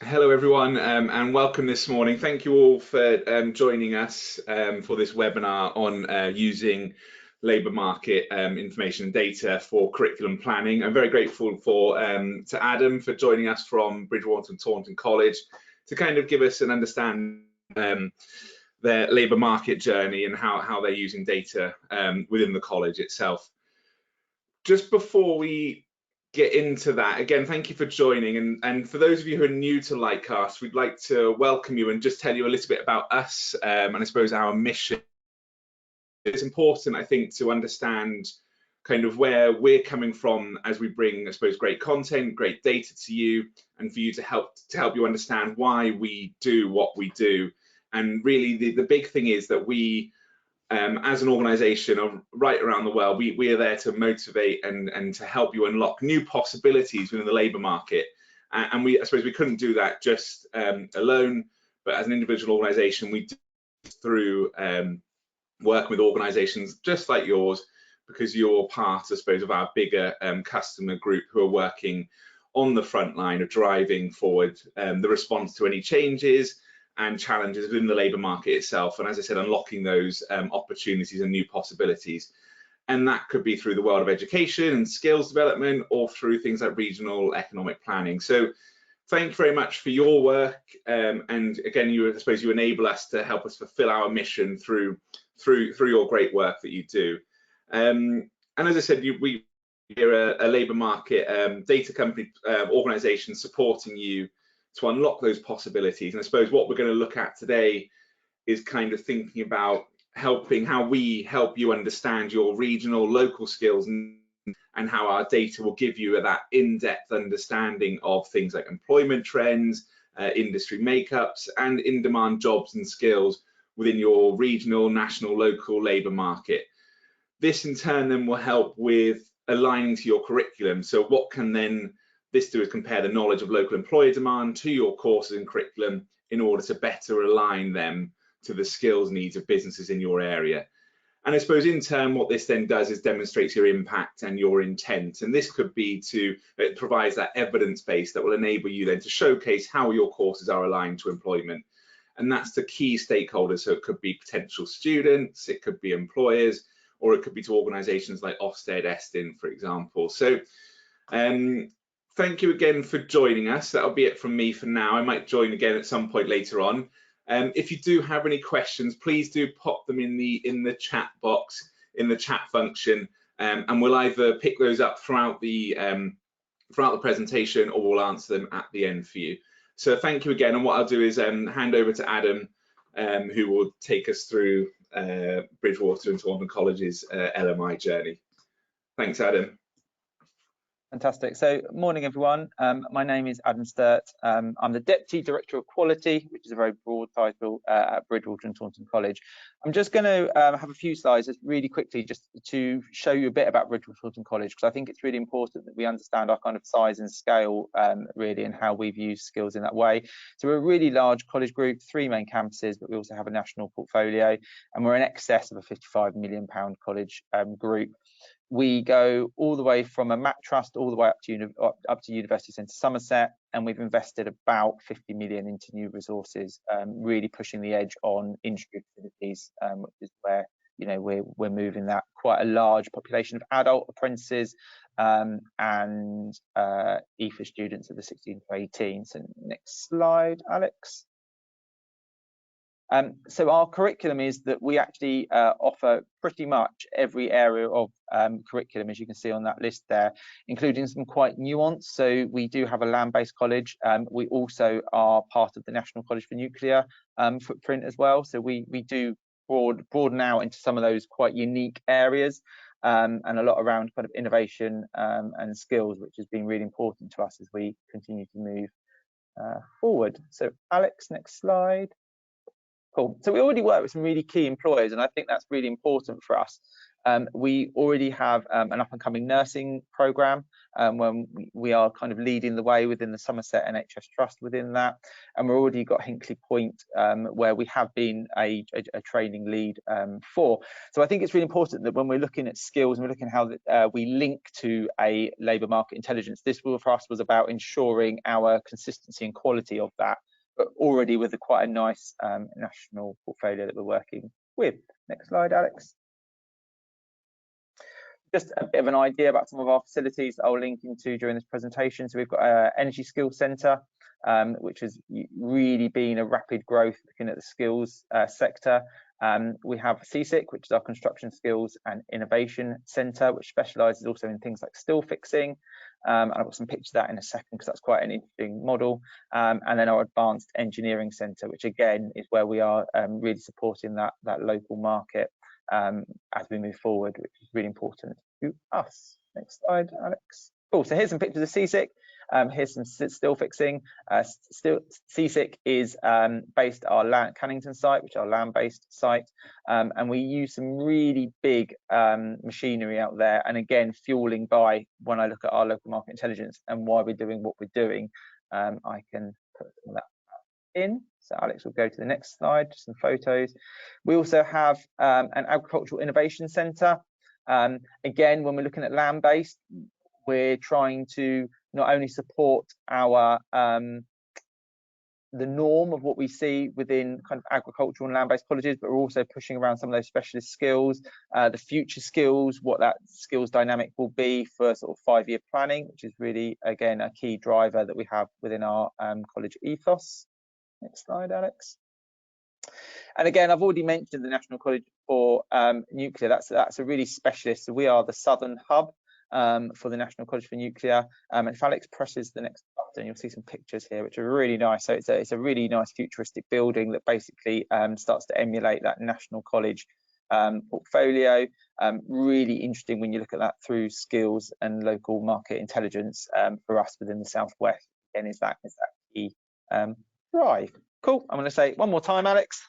Hello everyone, and welcome this morning. Thank you all for joining us for this webinar on using labour market information and data for curriculum planning. I'm very grateful to Adam for joining us from Bridgwater and Taunton College to kind of give us an understanding their labour market journey and how they're using data within the college itself. Just before we get into that, again, thank you for joining, and for those of you who are new to Lightcast, we'd like to welcome you and just tell you a little bit about us and I suppose our mission. It's important, I think, to understand kind of where we're coming from as we bring, I suppose, great content, great data to you, and for you to help you understand why we do what we do. And really the big thing is that we as an organisation right around the world, we are there to motivate and to help you unlock new possibilities within the labour market. And I suppose we couldn't do that just alone, but as an individual organisation, we do it through working with organisations just like yours, because you're part, I suppose, of our bigger customer group who are working on the front line of driving forward the response to any changes and challenges within the labour market itself, and as I said, unlocking those opportunities and new possibilities. And that could be through the world of education and skills development, or through things like regional economic planning. So thank you very much for your work, and again, I suppose you enable us to help us fulfill our mission through your great work that you do. And as I said, we're a labour market data company organisation supporting you to unlock those possibilities. And I suppose what we're going to look at today is kind of thinking about how we help you understand your regional, local skills, and how our data will give you that in-depth understanding of things like employment trends, industry makeups, and in-demand jobs and skills within your regional, national, local labour market. This in turn then will help with aligning to your curriculum. So what can then this do is compare the knowledge of local employer demand to your courses and curriculum in order to better align them to the skills needs of businesses in your area. And I suppose in turn, what this then does is demonstrates your impact and your intent. And this could be it provides that evidence base that will enable you then to showcase how your courses are aligned to employment. And that's to key stakeholders. So it could be potential students, it could be employers, or it could be to organisations like Ofsted, Estin, for example. So thank you again for joining us. That'll be it from me for now. I might join again at some point later on. If you do have any questions, please do pop them in the chat box, in the chat function, and we'll either pick those up throughout the presentation, or we'll answer them at the end for you. So thank you again, and what I'll do is hand over to Adam, who will take us through Bridgwater and Taunton College's LMI journey. Thanks, Adam. Fantastic. So, morning everyone. My name is Adam Sturt. I'm the Deputy Director of Quality, which is a very broad title at Bridgwater and Taunton College. I'm just going to have a few slides just really quickly just to show you a bit about Bridgwater and Taunton College, because I think it's really important that we understand our kind of size and scale really, and how we've used skills in that way. So we're a really large college group, 3 main campuses, but we also have a national portfolio, and we're in excess of a £55 million college group. We go all the way from a MAT trust all the way up to University Centre Somerset, and we've invested about 50 million into new resources, really pushing the edge on industry facilities, which is where we're moving that quite a large population of adult apprentices and EFA students of the 16 to 18. So next slide, Alex. So our curriculum is that we actually offer pretty much every area of curriculum, as you can see on that list there, including some quite nuanced. So we do have a land-based college. We also are part of the National College for Nuclear footprint as well. So we do broaden out into some of those quite unique areas, and a lot around kind of innovation and skills, which has been really important to us as we continue to move forward. So Alex, next slide. Cool. So we already work with some really key employers, and I think that's really important for us. We already have an up-and-coming nursing programme when we are kind of leading the way within the Somerset NHS Trust within that, and we've already got Hinkley Point where we have been a training lead for. So I think it's really important that when we're looking at skills and we're looking at how we link to a labour market intelligence, this for us was about ensuring our consistency and quality of that, but already with quite a nice national portfolio that we're working with. Next slide, Alex. Just a bit of an idea about some of our facilities that I'll link into during this presentation. So we've got an Energy Skills Centre, which has really been a rapid growth looking at the skills sector. We have CSIC, which is our Construction Skills and Innovation Centre, which specialises also in things like still fixing. And I've got some pictures of that in a second because that's quite an interesting model. And then our Advanced Engineering Centre, which again is where we are really supporting that local market as we move forward, which is really important to us. Next slide, Alex. Cool. So here's some pictures of CSIC. Here's some still fixing. CSIC is based at our Cannington site, which is our land-based site, and we use some really big machinery out there. And again, fueling by when I look at our local market intelligence and why we're doing what we're doing, I can put some of that in. So Alex will go to the next slide, just some photos. We also have an Agricultural Innovation Centre. Again, when we're looking at land-based, we're trying to not only support our the norm of what we see within kind of agricultural and land-based colleges, but we're also pushing around some of those specialist skills, the future skills, what that skills dynamic will be for sort of 5-year planning, which is really, again, a key driver that we have within our college ethos. Next slide, Alex. And again, I've already mentioned the National College for Nuclear. That's a really specialist. So we are the southern hub for the National College for Nuclear. And if Alex presses the next button, you'll see some pictures here, which are really nice. So it's a really nice futuristic building that basically starts to emulate that National College portfolio. Really interesting when you look at that through skills and local market intelligence for us within the Southwest. Again, is that key drive. Cool. I'm going to say it one more time, Alex.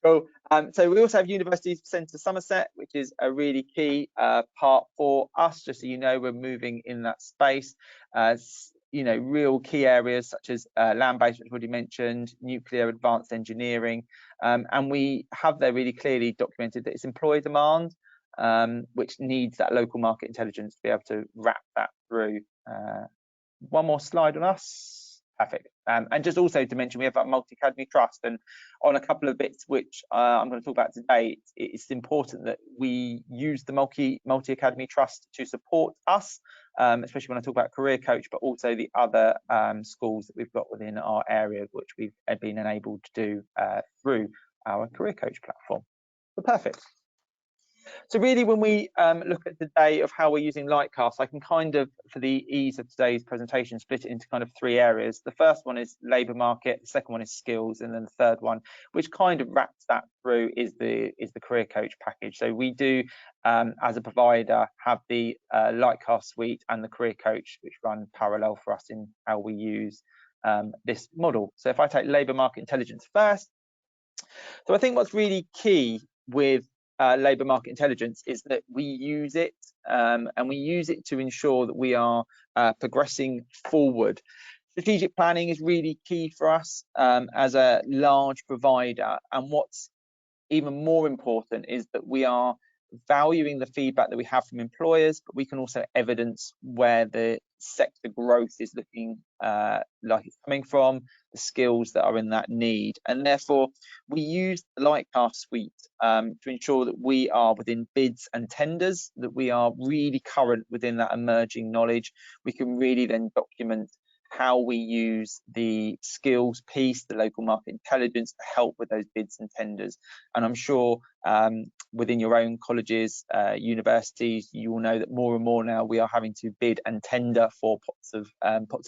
Cool. So we also have University Centre Somerset, which is a really key part for us. Just so you know, we're moving in that space. You know, real key areas such as land-based, which I've already mentioned, nuclear, advanced engineering, and we have there really clearly documented that it's employee demand, which needs that local market intelligence to be able to wrap that through. One more slide on us. Perfect. And just also to mention, we have that multi-academy trust, and on a couple of bits which I'm going to talk about today, it's important that we use the multi-academy trust to support us, especially when I talk about career coach, but also the other schools that we've got within our area, which we've been enabled to do through our career coach platform. So perfect. So really, when we look at today of how we're using Lightcast, I can kind of, for the ease of today's presentation, split it into kind of 3 areas. The first one is labour market, the second one is skills, and then the third one, which kind of wraps that through, is the career coach package. So we do, as a provider, have the Lightcast suite and the career coach, which run parallel for us in how we use this model. So if I take labour market intelligence first, so I think what's really key with labour market intelligence is that we use it and we use it to ensure that we are progressing forward. Strategic planning is really key for us as a large provider, and what's even more important is that we are valuing the feedback that we have from employers, but we can also evidence where the sector growth is looking like it's coming from, the skills that are in that need. And therefore, we use the Lightcast suite to ensure that we are within bids and tenders, that we are really current within that emerging knowledge. We can really then document how we use the skills piece, the local market intelligence, to help with those bids and tenders. And I'm sure within your own colleges, universities, you will know that more and more now we are having to bid and tender for pots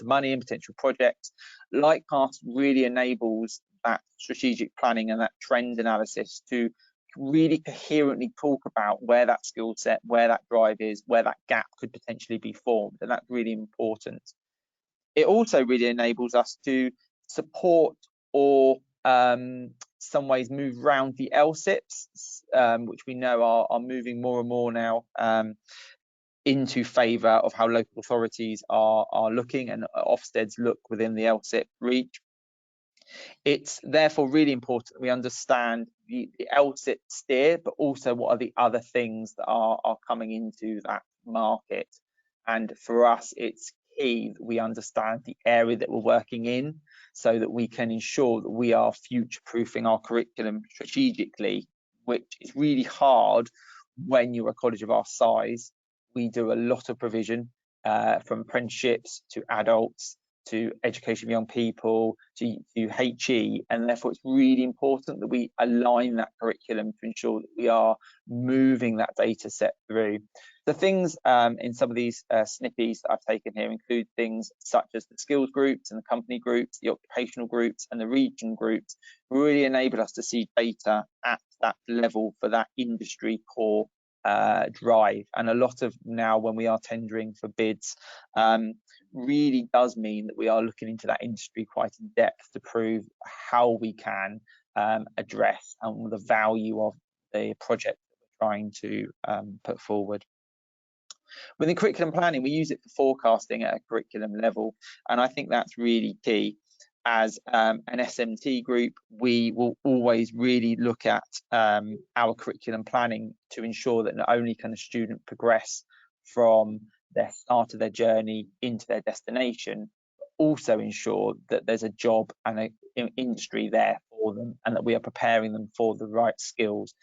of money and potential projects. Lightcast really enables that strategic planning and that trend analysis to really coherently talk about where that skill set, where that drive is, where that gap could potentially be formed, and that's really important. It also really enables us to support or some ways move around the LSIPs, which we know are moving more and more now into favour of how local authorities are looking, and Ofsteds look within the LSIP reach. It's therefore really important that we understand the LSIP steer, but also what are the other things that are coming into that market. And for us, it's key that we understand the area that we're working in, so that we can ensure that we are future-proofing our curriculum strategically, which is really hard when you're a college of our size. We do a lot of provision, from apprenticeships to adults to education of young people to HE, and therefore it's really important that we align that curriculum to ensure that we are moving that data set through. The things in some of these snippies that I've taken here include things such as the skills groups and the company groups, the occupational groups and the region groups, really enable us to see data at that level for that industry core drive. And a lot of now, when we are tendering for bids, really does mean that we are looking into that industry quite in depth to prove how we can address the value of the project that we're trying to put forward. Within curriculum planning, we use it for forecasting at a curriculum level, and I think that's really key. As an SMT group, we will always really look at our curriculum planning to ensure that not only can a student progress from their start of their journey into their destination, but also ensure that there's a job and an industry there for them, and that we are preparing them for the right skills.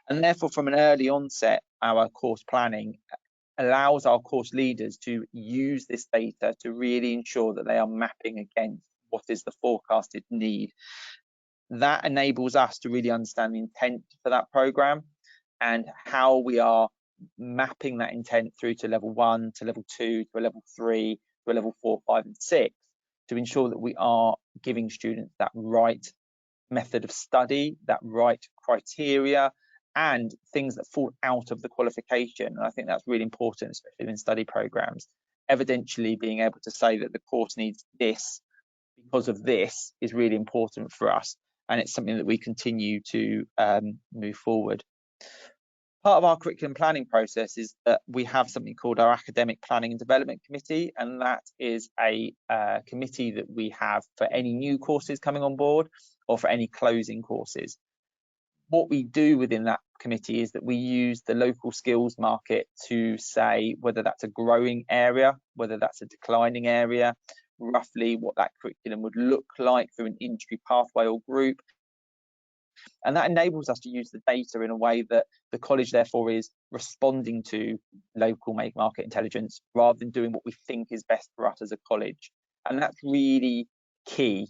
And therefore, from an early onset, our course planning allows our course leaders to use this data to really ensure that they are mapping against what is the forecasted need. That enables us to really understand the intent for that programme and how we are mapping that intent through to level 1, to level 2, to a level 3, to a level 4, 5 and 6, to ensure that we are giving students that right method of study, that right criteria, and things that fall out of the qualification. And I think that's really important, especially in study programmes. Evidentially being able to say that the course needs this because of this is really important for us, and it's something that we continue to move forward. Part of our curriculum planning process is that we have something called our Academic Planning and Development Committee, and that is a committee that we have for any new courses coming on board or for any closing courses. What we do within that committee is that we use the local skills market to say whether that's a growing area, whether that's a declining area, roughly what that curriculum would look like through an industry pathway or group. And that enables us to use the data in a way that the college therefore is responding to local market intelligence rather than doing what we think is best for us as a college. And that's really key,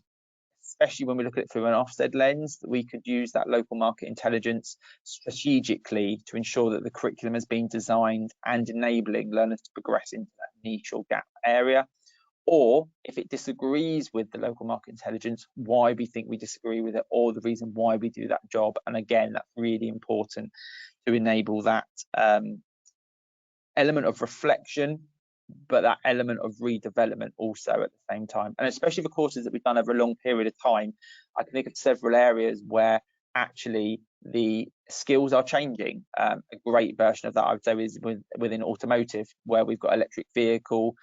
especially when we look at it through an Ofsted lens, that we could use that local market intelligence strategically to ensure that the curriculum has been designed and enabling learners to progress into that niche or gap area. Or if it disagrees with the local market intelligence, why we think we disagree with it, or the reason why we do that job. And again, that's really important to enable that element of reflection, but that element of redevelopment also at the same time. And especially for courses that we've done over a long period of time, I can think of several areas where actually the skills are changing. A great version of that, I would say, is within automotive, where we've got electric vehicle,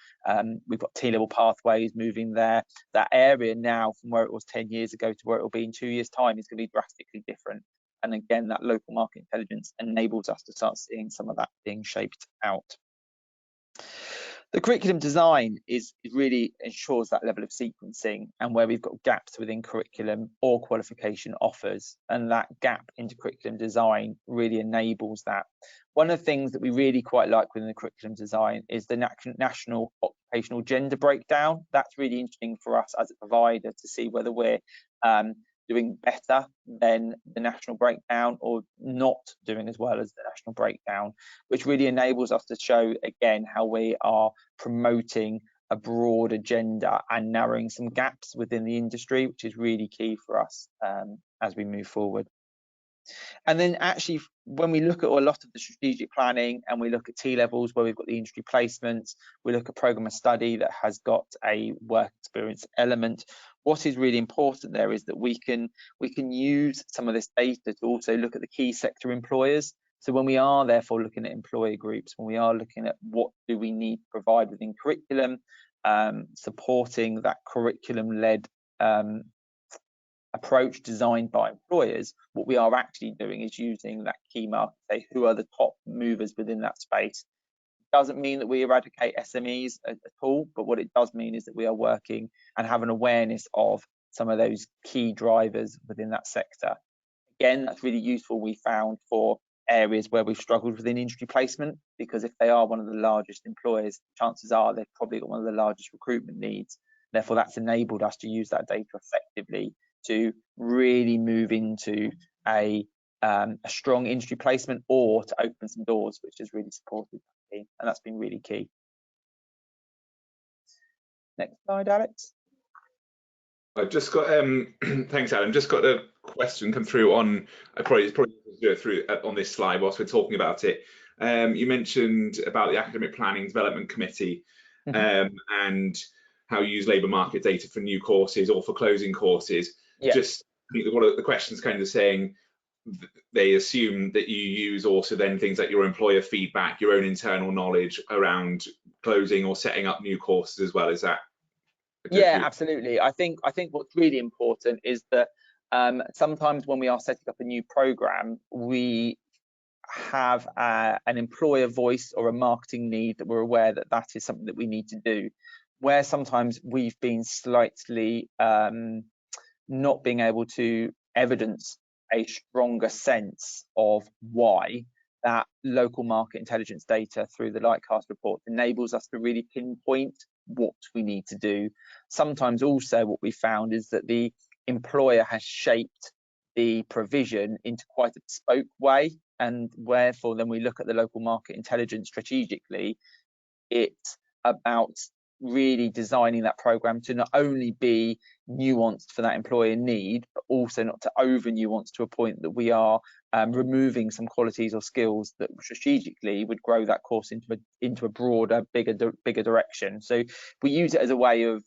we've got T-level pathways moving there. That area now, from where it was 10 years ago to where it will be in 2 years' time, is going to be drastically different. And again, that local market intelligence enables us to start seeing some of that being shaped out. The curriculum design really ensures that level of sequencing, and where we've got gaps within curriculum or qualification offers, and that gap into curriculum design really enables that. One of the things that we really quite like within the curriculum design is the national occupational gender breakdown. That's really interesting for us as a provider to see whether we're doing better than the national breakdown or not doing as well as the national breakdown, which really enables us to show again how we are promoting a broad agenda and narrowing some gaps within the industry, which is really key for us as we move forward. And then actually, when we look at a lot of the strategic planning and we look at T-levels where we've got the industry placements, we look at programme of study that has got a work experience element, what is really important there is that we can use some of this data to also look at the key sector employers. So when we are therefore looking at employer groups, when we are looking at what do we need to provide within curriculum, supporting that curriculum-led approach designed by employers, what we are actually doing is using that key market, say who are the top movers within that space. Doesn't mean that we eradicate SMEs at all, but what it does mean is that we are working and have an awareness of some of those key drivers within that sector. Again, that's really useful, we found, for areas where we've struggled within industry placement, because if they are one of the largest employers, chances are they've probably got one of the largest recruitment needs. Therefore, that's enabled us to use that data effectively to really move into a strong industry placement or to open some doors, which has really supported that team, and that's been really key. Next slide, Alex. I've just got thanks, Adam. Just got a question come through on. I probably do it through on this slide whilst we're talking about it. You mentioned about the Academic Planning Development Committee and how you use labour market data for new courses or for closing courses. Yeah. Just I think one of the questions kind of saying they assume that you use also then things like your employer feedback, your own internal knowledge around closing or setting up new courses as well. Is that? Yeah, absolutely. I think what's really important is that sometimes when we are setting up a new program, we have an employer voice or a marketing need that we're aware that that is something that we need to do. Where sometimes we've been slightly not being able to evidence a stronger sense of why, that local market intelligence data through the Lightcast report enables us to really pinpoint what we need to do. Sometimes also what we found is that the employer has shaped the provision into quite a bespoke way, and therefore then we look at the local market intelligence strategically. It's about really designing that program to not only be nuanced for that employer need, but also not to over nuance to a point that we are removing some qualities or skills that strategically would grow that course into a broader, bigger direction. So we use it as a way of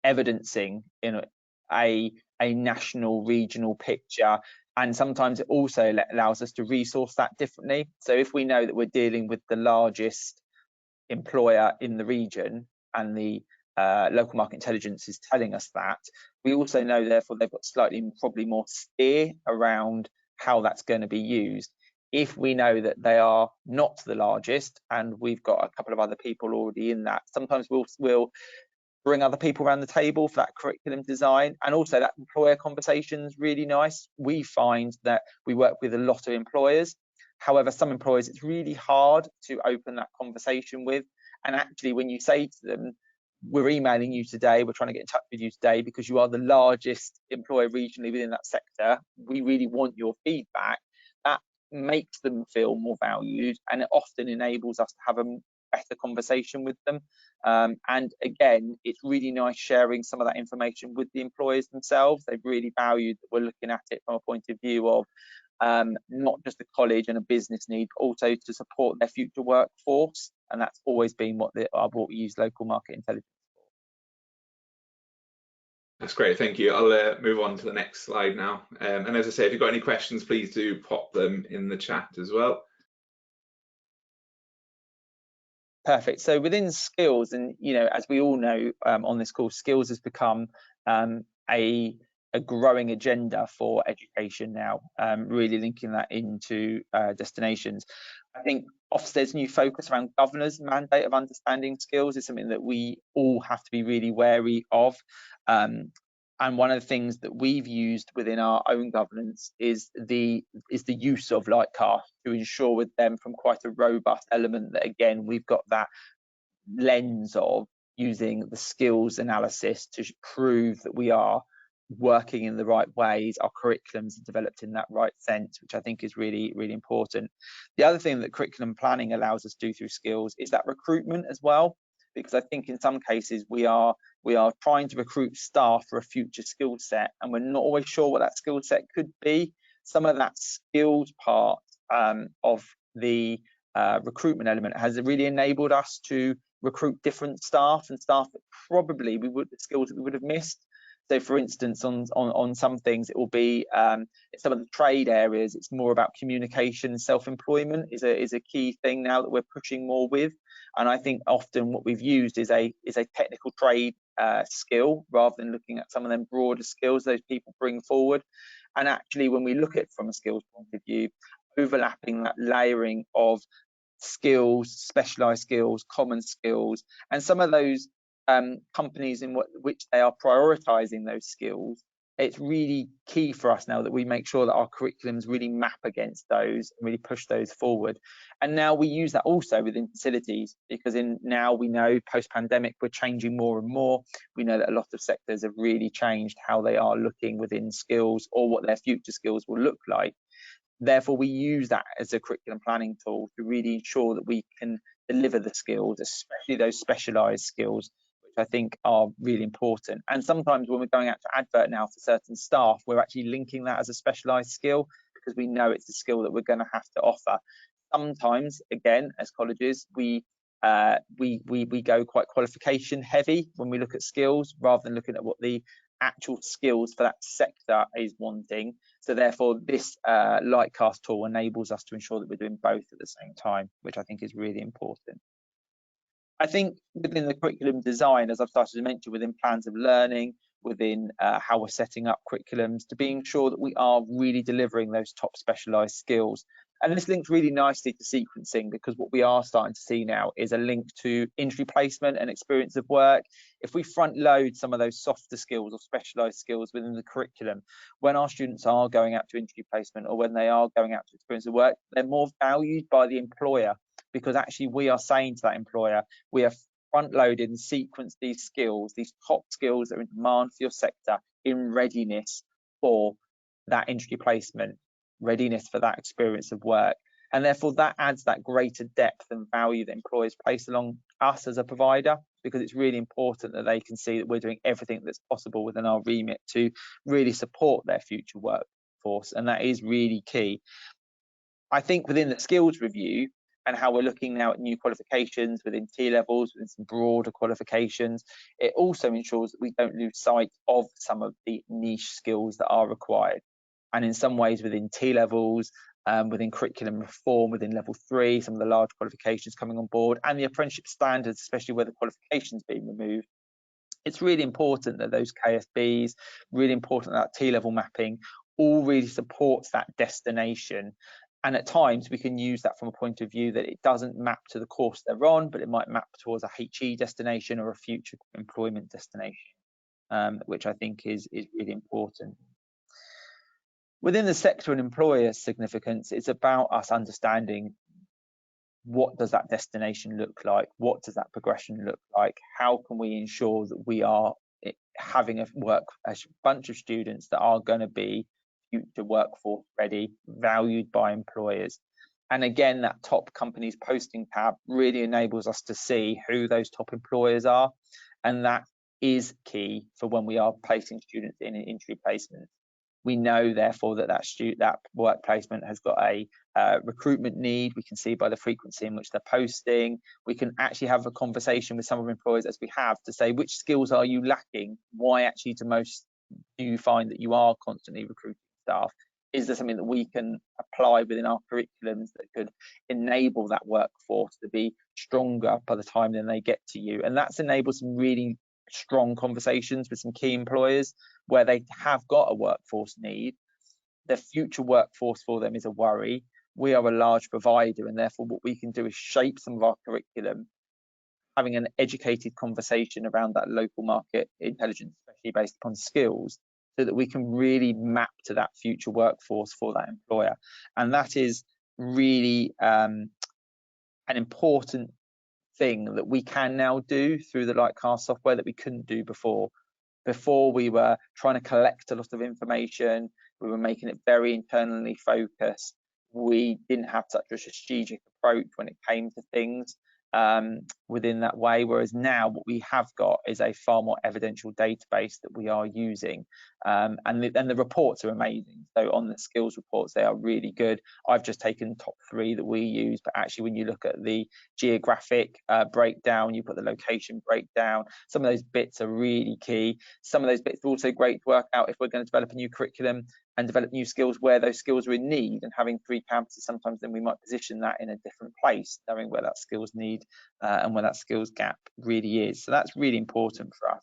evidencing a national, regional picture. And sometimes it also allows us to resource that differently. So if we know that we're dealing with the largest employer in the region and the local market intelligence is telling us that, we also know therefore they've got slightly probably more steer around how that's going to be used. If we know that they are not the largest and we've got a couple of other people already in that, sometimes we'll bring other people around the table for that curriculum design. And also that employer conversation is really nice. We find that we work with a lot of employers. However, some employers, it's really hard to open that conversation with. And actually, when you say to them, we're emailing you today, we're trying to get in touch with you today because you are the largest employer regionally within that sector, we really want your feedback, that makes them feel more valued, and it often enables us to have a better conversation with them. And again, it's really nice sharing some of that information with the employers themselves. They've really valued that we're looking at it from a point of view of not just a college and a business need, but also to support their future workforce. And that's always been what we use local market intelligence for. That's great, thank you. I'll move on to the next slide now. And as I say, if you've got any questions, please do pop them in the chat as well. Perfect. So within skills, and as we all know on this course, skills has become a growing agenda for education now, really linking that into destinations. I think Ofsted's new focus around governors' mandate of understanding skills is something that we all have to be really wary of. And one of the things that we've used within our own governance is the use of Lightcast to ensure with them from quite a robust element that, again, we've got that lens of using the skills analysis to prove that we are working in the right ways, our curriculums are developed in that right sense, which I think is really, really important. The other thing that curriculum planning allows us to do through skills is that recruitment as well, because I think in some cases we are trying to recruit staff for a future skill set, and we're not always sure what that skill set could be. Some of that skills part of the recruitment element has really enabled us to recruit different staff, and staff that probably the skills that we would have missed. So for instance, on some things, it will be in some of the trade areas, it's more about communication and self-employment is a key thing now that we're pushing more with. And I think often what we've used is a technical trade skill, rather than looking at some of them broader skills those people bring forward. And actually, when we look at it from a skills point of view, overlapping that layering of skills, specialized skills, common skills, and some of those companies in which they are prioritizing those skills, it's really key for us now that we make sure that our curriculums really map against those and really push those forward. And now we use that also within facilities, because now we know post-pandemic we're changing more and more. We know that a lot of sectors have really changed how they are looking within skills, or what their future skills will look like. Therefore, we use that as a curriculum planning tool to really ensure that we can deliver the skills, especially those specialised skills, which I think are really important. And sometimes when we're going out to advert now for certain staff, we're actually linking that as a specialised skill, because we know it's a skill that we're going to have to offer. Sometimes, again, as colleges, we go quite qualification heavy when we look at skills, rather than looking at what the actual skills for that sector is wanting. So therefore, this Lightcast tool enables us to ensure that we're doing both at the same time, which I think is really important. I think within the curriculum design, as I've started to mention, within plans of learning, within how we're setting up curriculums, to being sure that we are really delivering those top specialised skills. And this links really nicely to sequencing, because what we are starting to see now is a link to industry placement and experience of work. If we front load some of those softer skills or specialised skills within the curriculum, when our students are going out to industry placement, or when they are going out to experience of work, they're more valued by the employer, because actually we are saying to that employer, we have front loaded and sequenced these skills, these top skills that are in demand for your sector, in readiness for that industry placement, readiness for that experience of work. And therefore that adds that greater depth and value that employers place along us as a provider, because it's really important that they can see that we're doing everything that's possible within our remit to really support their future workforce. And that is really key. I think within the skills review, and how we're looking now at new qualifications within T-levels, with some broader qualifications, it also ensures that we don't lose sight of some of the niche skills that are required. And in some ways within T-levels, within curriculum reform, within level 3, some of the large qualifications coming on board, and the apprenticeship standards, especially where the qualifications being removed, it's really important that those KSBs, really important that T-level mapping, all really supports that destination. And at times we can use that from a point of view that it doesn't map to the course they're on, but it might map towards a HE destination or a future employment destination, which I think is really important. Within the sector and employer significance, it's about us understanding, what does that destination look like? What does that progression look like? How can we ensure that we are having a bunch of students that are going to be future workforce ready, valued by employers? And again, that top companies posting tab really enables us to see who those top employers are, and that is key for when we are placing students in an entry placement. We know therefore that work placement has got a recruitment need. We can see by the frequency in which they're posting. We can actually have a conversation with some of our employers, as we have, to say, which skills are you lacking? Why actually do you find that you are constantly recruiting staff? Is there something that we can apply within our curriculums that could enable that workforce to be stronger by the time then they get to you? And that's enabled some really strong conversations with some key employers where they have got a workforce need. The future workforce for them is a worry. We are a large provider, and therefore what we can do is shape some of our curriculum, having an educated conversation around that local market intelligence, especially based upon skills, so that we can really map to that future workforce for that employer. And that is really an important thing that we can now do through the Lightcast software that we couldn't do before. Before, we were trying to collect a lot of information. We were making it very internally focused. We didn't have such a strategic approach when it came to things. within that way, whereas now what we have got is a far more evidential database that we are using, and the reports are amazing. So on the skills reports, they are really good. I've just taken top 3 that we use, but actually when you look at the geographic breakdown, you put the location breakdown, some of those bits are really key. Some of those bits are also great to work out if we're going to develop a new curriculum and develop new skills where those skills are in need. And having 3 campuses, sometimes then we might position that in a different place, knowing where that skills need and where that skills gap really is. So that's really important for us.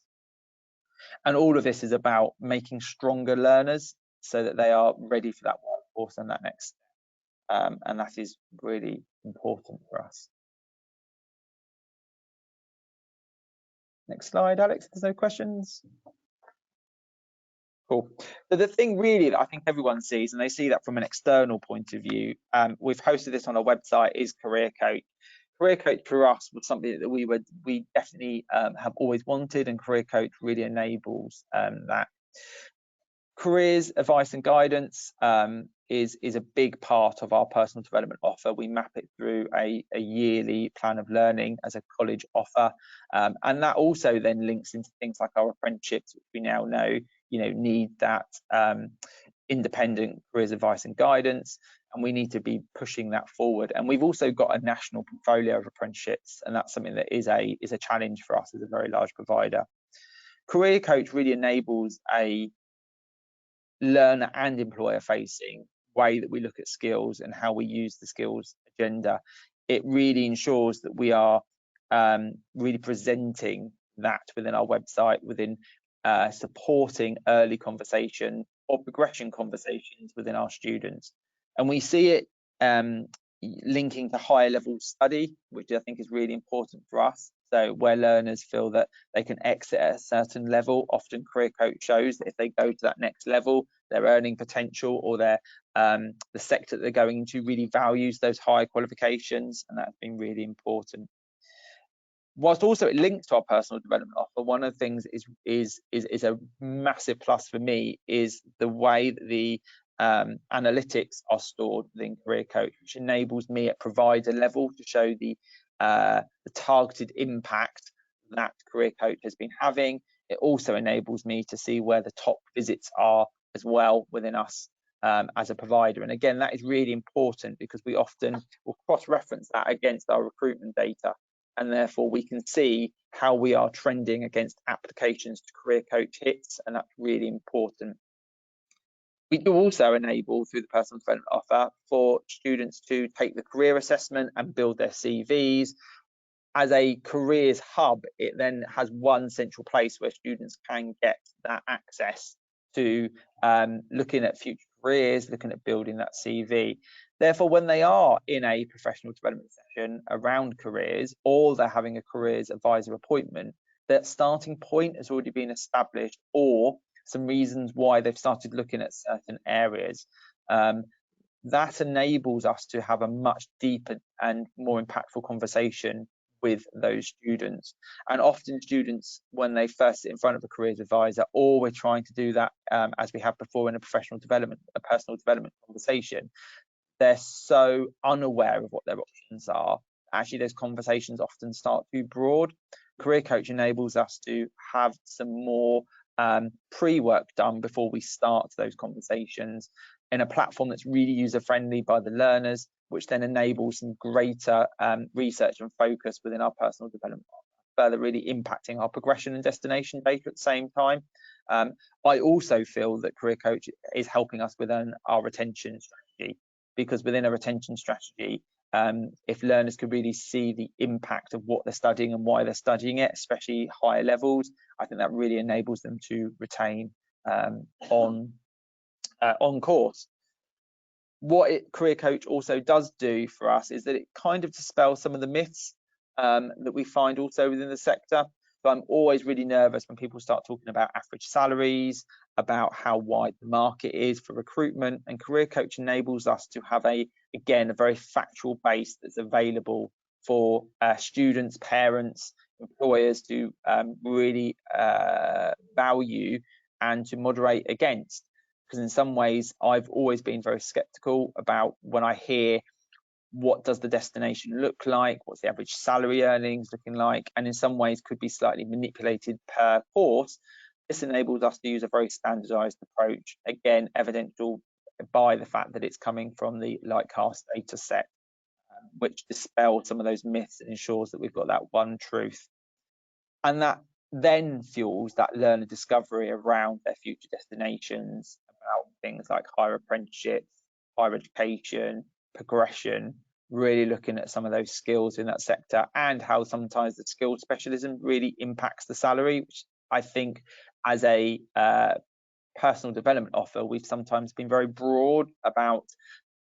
And all of this is about making stronger learners so that they are ready for that workforce and that next step. And that is really important for us. Next slide, Alex, if there's no questions. Cool. So the thing really that I think everyone sees, and they see that from an external point of view, we've hosted this on our website, is Career Coach. Career Coach for us was something that we definitely have always wanted, and Career Coach really enables that. Careers advice and guidance is a big part of our personal development offer. We map it through a yearly plan of learning as a college offer, and that also then links into things like our apprenticeships, which we now know need that independent careers advice and guidance, and we need to be pushing that forward. And we've also got a national portfolio of apprenticeships, and that's something that is a challenge for us as a very large provider. Career Coach really enables a learner and employer facing way that we look at skills and how we use the skills agenda. It really ensures that we are really presenting that within our website, within supporting early conversation or progression conversations within our students. And we see it linking to higher level study, which I think is really important for us. So where learners feel that they can exit at a certain level, often Career Coach shows that if they go to that next level, their earning potential or their the sector that they're going into really values those higher qualifications, and that's been really important. Whilst also it links to our personal development offer, one of the things is a massive plus for me is the way that the analytics are stored within Career Coach, which enables me at provider level to show the targeted impact that Career Coach has been having. It also enables me to see where the top visits are as well within us as a provider. And again, that is really important because we often will cross-reference that against our recruitment data, and therefore we can see how we are trending against applications to Career Coach hits, and that's really important. We do also enable, through the personal development offer, for students to take the career assessment and build their CVs. As a careers hub, it then has one central place where students can get that access to looking at future careers, looking at building that CV. Therefore, when they are in a professional development session around careers, or they're having a careers advisor appointment, that starting point has already been established, or some reasons why they've started looking at certain areas. That enables us to have a much deeper and more impactful conversation with those students. And often students, when they first sit in front of a careers advisor, or we're trying to do that as we have before in a personal development conversation, they're so unaware of what their options are. Actually, those conversations often start too broad. Career Coach enables us to have some more pre-work done before we start those conversations in a platform that's really user-friendly by the learners, which then enables some greater research and focus within our personal development, further really impacting our progression and destination data at the same time. I also feel that Career Coach is helping us within our retention strategy, because within a retention strategy, if learners could really see the impact of what they're studying and why they're studying it, especially higher levels, I think that really enables them to retain on course. What Career Coach also does do for us is that it kind of dispels some of the myths that we find also within the sector. So I'm always really nervous when people start talking about average salaries, about how wide the market is for recruitment, and Career Coach enables us to have again a very factual base that's available for students, parents, employers to really value and to moderate against. Because in some ways I've always been very skeptical about when I hear what does the destination look like, what's the average salary earnings looking like, and in some ways could be slightly manipulated per course. This enables us to use a very standardized approach, again evidential by the fact that it's coming from the Lightcast data set, which dispels some of those myths and ensures that we've got that one truth. And that then fuels that learner discovery around their future destinations, about things like higher apprenticeships, higher education, progression, really looking at some of those skills in that sector, and how sometimes the skill specialism really impacts the salary, which I think as a personal development offer, we've sometimes been very broad about,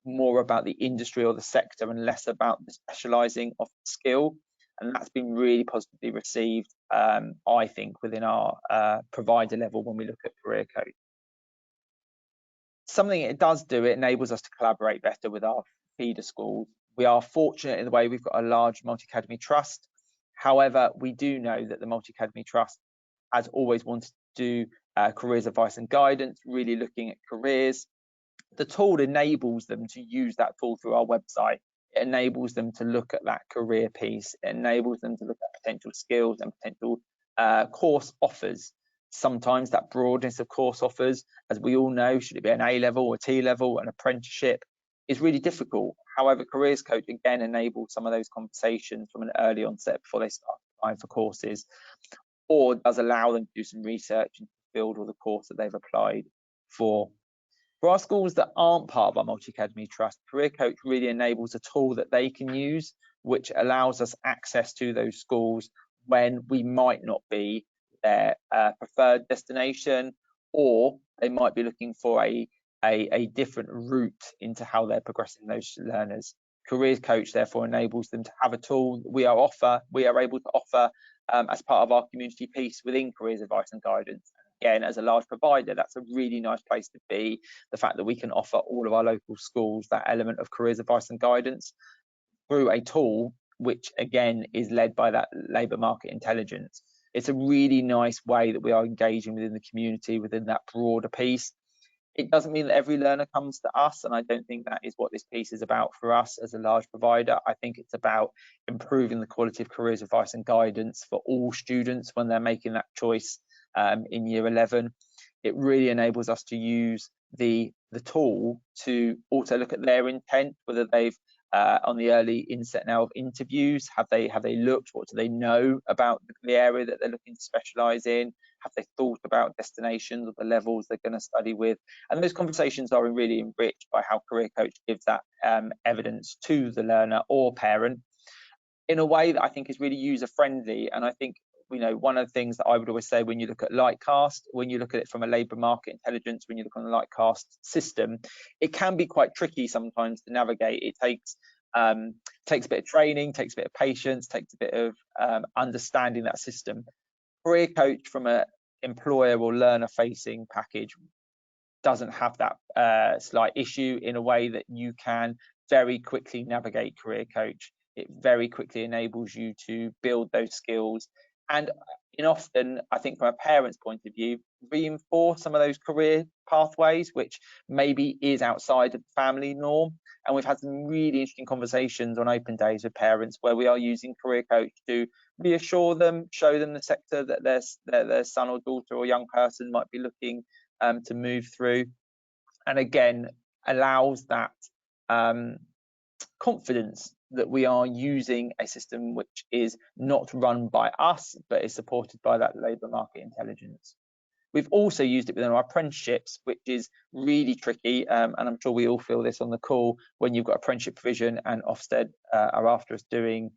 more about the industry or the sector and less about the specialising of the skill. And that's been really positively received, I think, within our provider level when we look at career coach. Something it does do, it enables us to collaborate better with our feeder schools. We are fortunate in the way we've got a large multi-academy trust. However, we do know that the multi-academy trust has always wanted to do careers advice and guidance, really looking at careers. The tool enables them to use that tool through our website. It enables them to look at that career piece. It enables them to look at potential skills and potential course offers. Sometimes that broadness of course offers, as we all know, should it be an A-level or T-level, an apprenticeship, is really difficult. However, Careers Coach again enables some of those conversations from an early onset before they start applying for courses, or does allow them to do some research and build all the course that they've applied for. For our schools that aren't part of our multi-academy trust, Career Coach really enables a tool that they can use, which allows us access to those schools when we might not be their preferred destination, or they might be looking for a different route into how they're progressing those learners. Careers Coach therefore enables them to have a tool we are able to offer as part of our community piece within Careers Advice and Guidance. Again, as a large provider, that's a really nice place to be. The fact that we can offer all of our local schools that element of careers advice and guidance through a tool which again is led by that labour market intelligence. It's a really nice way that we are engaging within the community, within that broader piece. It doesn't mean that every learner comes to us, and I don't think that is what this piece is about for us as a large provider. I think it's about improving the quality of careers advice and guidance for all students when they're making that choice in year 11. It really enables us to use the tool to also look at their intent, whether they've on the early inset now of interviews, have they looked, what do they know about the area that they're looking to specialise in, have they thought about destinations or the levels they're going to study with, and those conversations are really enriched by how Career Coach gives that evidence to the learner or parent in a way that I think is really user friendly. And I think, you know, one of the things that I would always say when you look at Lightcast, when you look at it from a labour market intelligence, when you look on the Lightcast system, it can be quite tricky sometimes to navigate. It takes a bit of training, takes a bit of patience, takes a bit of understanding that system. Career Coach from an employer or learner facing package doesn't have that slight issue, in a way that you can very quickly navigate Career Coach. It very quickly enables you to build those skills, and often, I think from a parent's point of view, reinforce some of those career pathways, which maybe is outside of the family norm. And we've had some really interesting conversations on open days with parents where we are using Career Coach to reassure them, show them the sector that their son or daughter or young person might be looking to move through, and again allows that confidence that we are using a system which is not run by us but is supported by that labour market intelligence. We've also used it within our apprenticeships, which is really tricky, and I'm sure we all feel this on the call when you've got apprenticeship provision and Ofsted are after us doing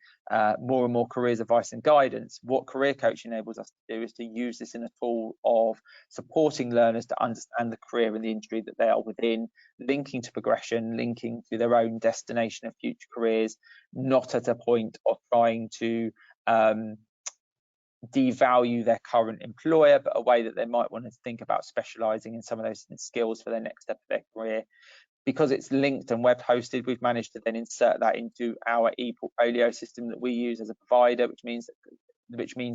more and more careers advice and guidance. What Career Coach enables us to do is to use this in a tool of supporting learners to understand the career in the industry that they are within, linking to progression, linking to their own destination of future careers, not at a point of trying to devalue their current employer, but a way that they might want to think about specialising in some of those skills for their next step of their career. Because it's linked and web hosted, we've managed to then insert that into our e-portfolio system that we use as a provider, which means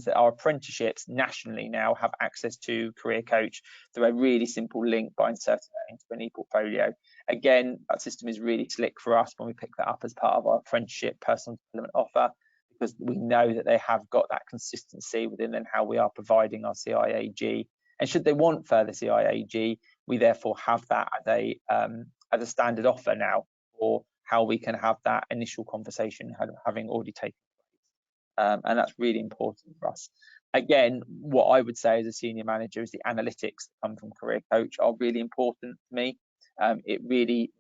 that our apprenticeships nationally now have access to Career Coach through a really simple link by inserting that into an e-portfolio. Again, that system is really slick for us when we pick that up as part of our apprenticeship personal development offer, because we know that they have got that consistency within then how we are providing our CIAG. And should they want further CIAG, we therefore have that as a standard offer now, or how we can have that initial conversation having already taken place. And that's really important for us. Again, what I would say as a senior manager is the analytics that come from Career Coach are really important to me. It really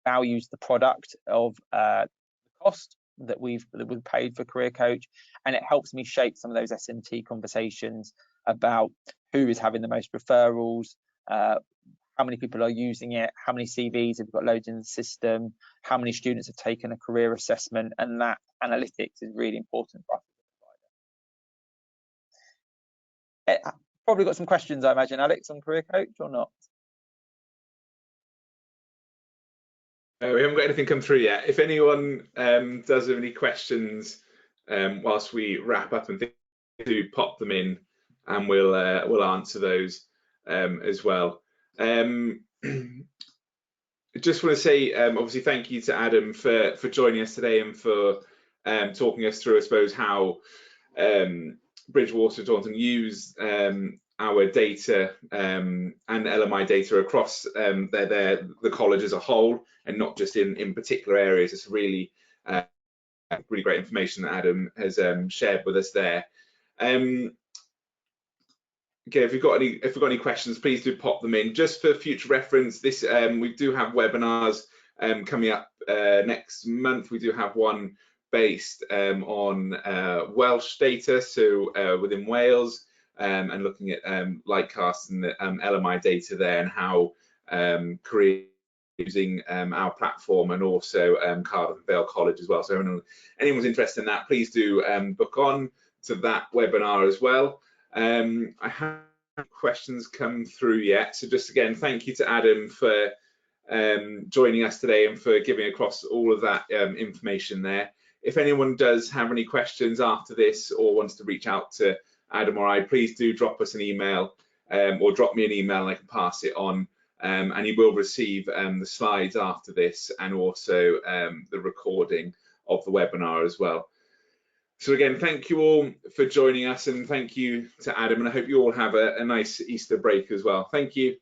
values the product of the cost that we've paid for Career Coach, and it helps me shape some of those SMT conversations about who is having the most referrals, how many people are using it, how many CVs have got loaded in the system, how many students have taken a career assessment, and that analytics is really important for us. Probably got some questions, I imagine, Alex, on Career Coach or not? We haven't got anything come through yet. If anyone does have any questions whilst we wrap up, and do pop them in, and we'll answer those as well. I just want to say, obviously, thank you to Adam for joining us today and for talking us through, I suppose, how Bridgwater and Taunton use our data and LMI data across the college as a whole, and not just in particular areas. It's really really great information that Adam has shared with us there. Okay, if we've got any questions, please do pop them in. Just for future reference, this we do have webinars coming up next month. We do have one based on Welsh data, so within Wales, and looking at Lightcast and the LMI data there, and how career using our platform, and also Cardiff and Vale College as well. So if anyone's interested in that, please do book on to that webinar as well. I haven't had questions come through yet, so just again, thank you to Adam for joining us today and for giving across all of that information there. If anyone does have any questions after this or wants to reach out to Adam or I, please do drop us an email or drop me an email and I can pass it on, and you will receive the slides after this, and also the recording of the webinar as well. So again, thank you all for joining us, and thank you to Adam, and I hope you all have a nice Easter break as well. Thank you.